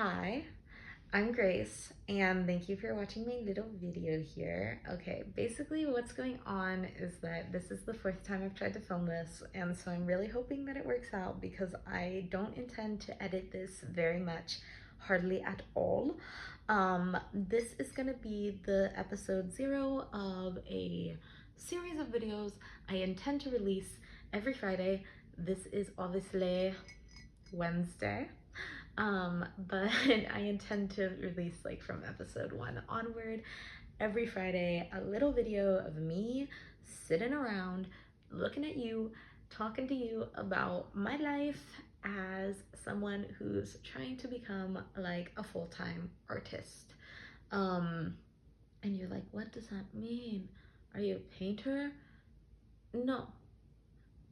Hi, I'm Grace, and thank you for watching my little video here. Okay, basically what's going on is that this is the fourth time I've tried to film this, and so I'm really hoping that it works out because I don't intend to edit this very much, hardly at all. This is gonna be the episode 0 of a series of videos I intend to release every Friday. This is obviously Wednesday. But I intend to release like from episode 1 onward every Friday a little video of me sitting around looking at you, talking to you about my life as someone who's trying to become like a full-time artist. And you're like, what does that mean? Are you a painter? No,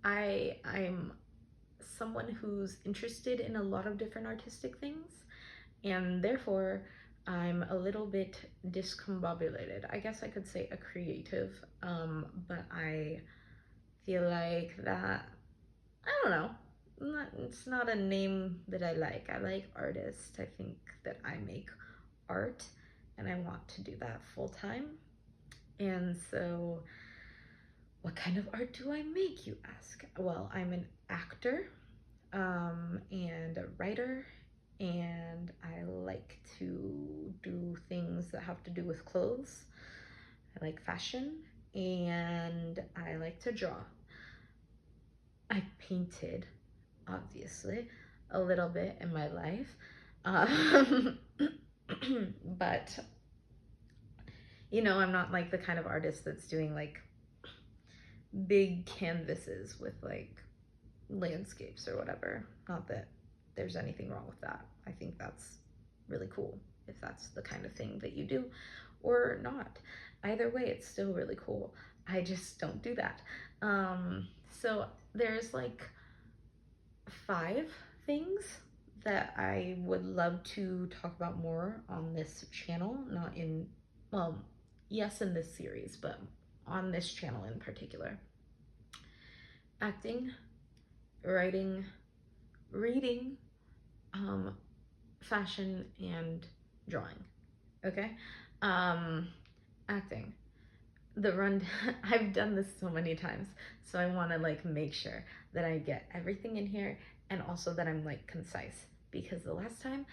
I'm someone who's interested in a lot of different artistic things, and therefore I'm a little bit discombobulated. I guess I could say a creative, but I feel like that, I don't know, it's not a name that I like. I like artist. I think that I make art and I want to do that full time. And so what kind of art do I make, you ask? Well, I'm an actor and a writer, and I like to do things that have to do with clothes. I like fashion, and I like to draw. I painted, obviously, a little bit in my life, but you know, I'm not like the kind of artist that's doing like big canvases with like landscapes or whatever. Not that there's anything wrong with that. I think that's really cool if that's the kind of thing that you do, or not. Either way, it's still really cool. I just don't do that. So there's like 5 things that I would love to talk about more on this channel, not in, well, yes, in this series, but on this channel in particular. Acting, writing, reading, fashion, and drawing. Okay. um Acting, the run. I've done this so many times, so I want to like make sure that I get everything in here, and also that I'm like concise, because the last time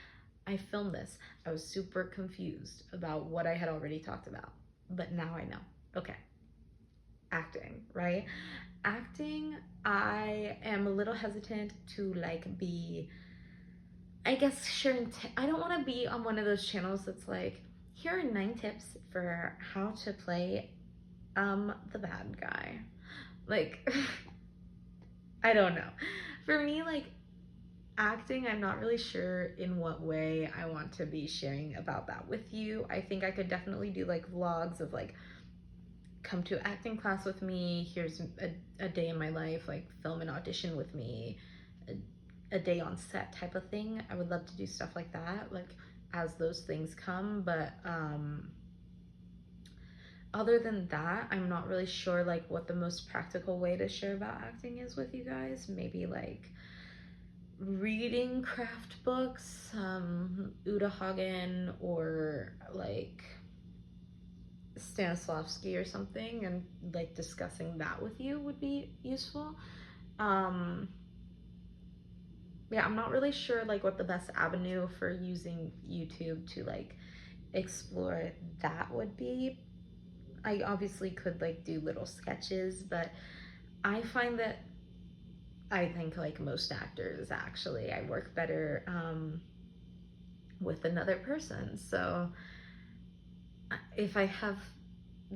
I filmed this I was super confused about what I had already talked about, but now I know. Okay. Acting, right? Acting, I am a little hesitant to like be, I guess, sharing. I don't want to be on one of those channels that's like, here are 9 tips for how to play the bad guy. Like, I don't know. For me, like, acting, I'm not really sure in what way I want to be sharing about that with you. I think I could definitely do like vlogs of like, come to acting class with me, here's a day in my life, like film an audition with me, a day on set type of thing. I would love to do stuff like that, like as those things come. But other than that, I'm not really sure like what the most practical way to share about acting is with you guys. Maybe like reading craft books, Uta Hagen, or like Stanislavski or something, and like discussing that with you would be useful. Um, yeah, I'm not really sure like what the best avenue for using YouTube to like explore that would be. I obviously could like do little sketches, but I find that I think like most actors, actually, I work better with another person. So if I have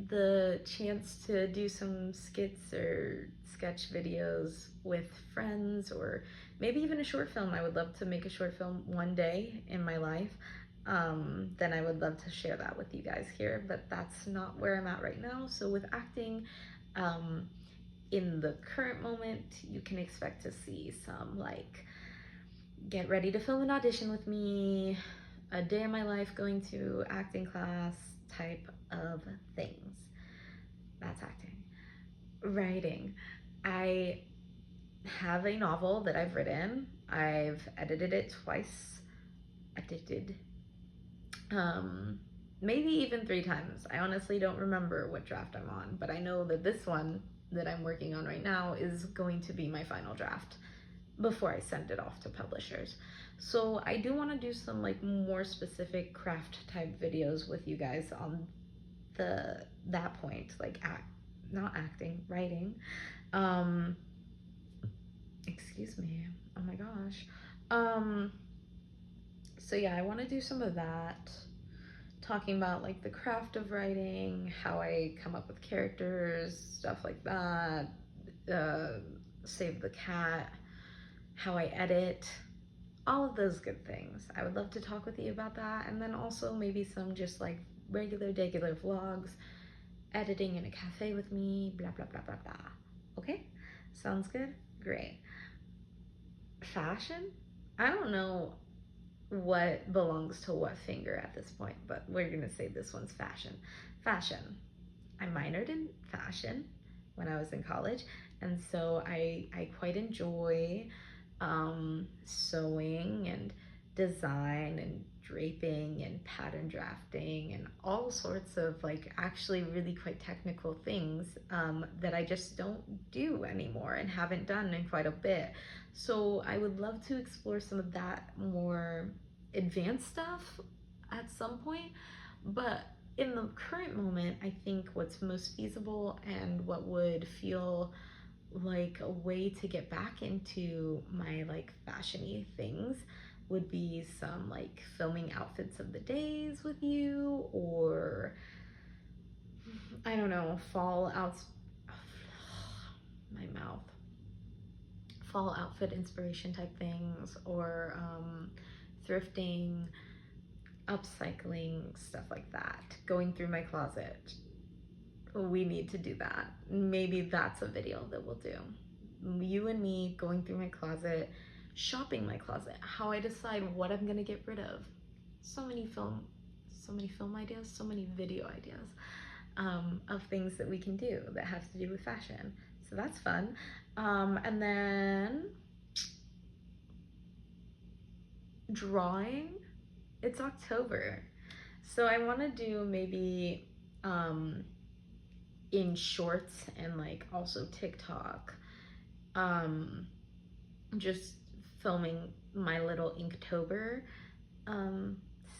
the chance to do some skits or sketch videos with friends, or maybe even a short film, I would love to make a short film one day in my life. Then I would love to share that with you guys here, but that's not where I'm at right now. So with acting, in the current moment, you can expect to see some like, get ready to film an audition with me, a day in my life going to acting class type of things. That's acting. Writing, I have a novel that I've written. I've edited it twice. edited. Maybe even 3 times. I honestly don't remember what draft I'm on, but I know that this one that I'm working on right now is going to be my final draft before I send it off to publishers. So I do want to do some like more specific craft type videos with you guys on that point, like not acting, writing. Um, excuse me. Oh my gosh. So yeah, I want to do some of that, talking about like the craft of writing, how I come up with characters, stuff like that. Uh, Save the cat, how I edit, all of those good things. I would love to talk with you about that, and then also maybe some just like regular vlogs, editing in a cafe with me, blah blah blah blah blah. Okay, sounds good. Great. Fashion, I don't know what belongs to what finger at this point, but we're gonna say this one's fashion. I minored in fashion when I was in college, and so I quite enjoy sewing and design and draping and pattern drafting and all sorts of like actually really quite technical things that I just don't do anymore and haven't done in quite a bit. So I would love to explore some of that more advanced stuff at some point, but in the current moment, I think what's most feasible and what would feel like a way to get back into my like fashiony things would be some like filming outfits of the days with you, or I don't know, fall out my mouth fall outfit inspiration type things, or thrifting, upcycling, stuff like that, going through my closet. We need to do that. Maybe that's a video that we'll do. You and me going through my closet, shopping my closet, how I decide what I'm gonna get rid of. So many film ideas, so many video ideas of things that we can do that have to do with fashion. So that's fun. And then drawing. It's October, so I want to do maybe in shorts and like also TikTok, just filming my little Inktober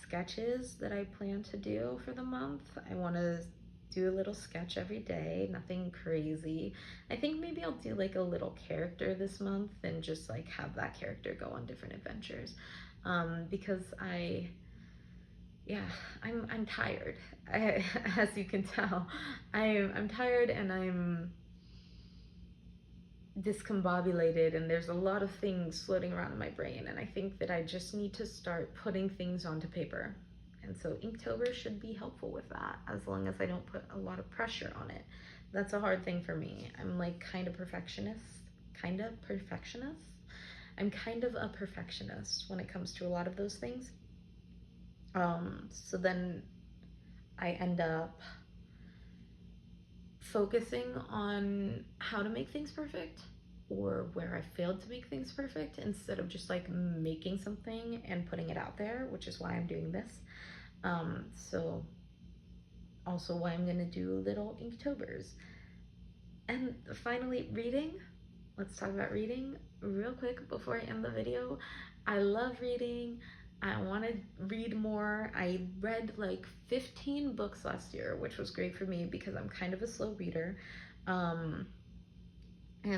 sketches that I plan to do for the month. I want to do a little sketch every day, nothing crazy. I think maybe I'll do like a little character this month and just like have that character go on different adventures, because I'm tired. As you can tell, I'm tired, and I'm discombobulated, and there's a lot of things floating around in my brain, and I think that I just need to start putting things onto paper. And so Inktober should be helpful with that, as long as I don't put a lot of pressure on it. That's a hard thing for me. I'm like kind of perfectionist. I'm kind of a perfectionist when it comes to a lot of those things. So then I end up focusing on how to make things perfect, or where I failed to make things perfect, instead of just like making something and putting it out there, which is why I'm doing this. So also why I'm gonna do little Inktobers. And finally, reading. Let's talk about reading real quick before I end the video. I love reading. I want to read more. I read like 15 books last year, which was great for me because I'm kind of a slow reader. And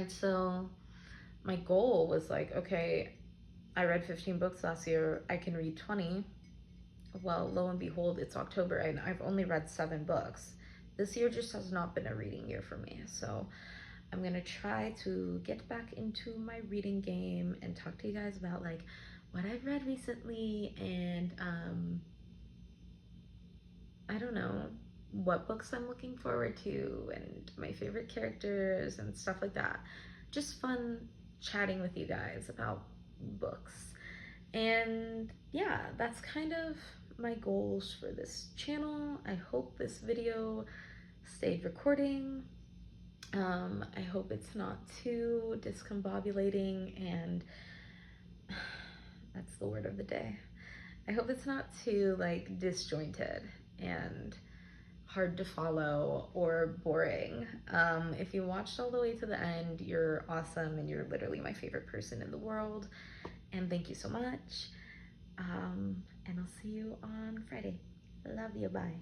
so my goal was like, okay, I read 15 books last year, I can read 20. Well, lo and behold, it's October and I've only read 7 books. This year just has not been a reading year for me. So I'm gonna try to get back into my reading game and talk to you guys about like what I've read recently, and I don't know, what books I'm looking forward to, and my favorite characters and stuff like that. Just fun chatting with you guys about books. And yeah, that's kind of my goals for this channel. I hope this video stayed recording. I hope it's not too discombobulating, and that's the word of the day. I hope it's not too like disjointed and hard to follow or boring. If you watched all the way to the end, you're awesome and you're literally my favorite person in the world. And thank you so much. And I'll see you on Friday. Love you. Bye.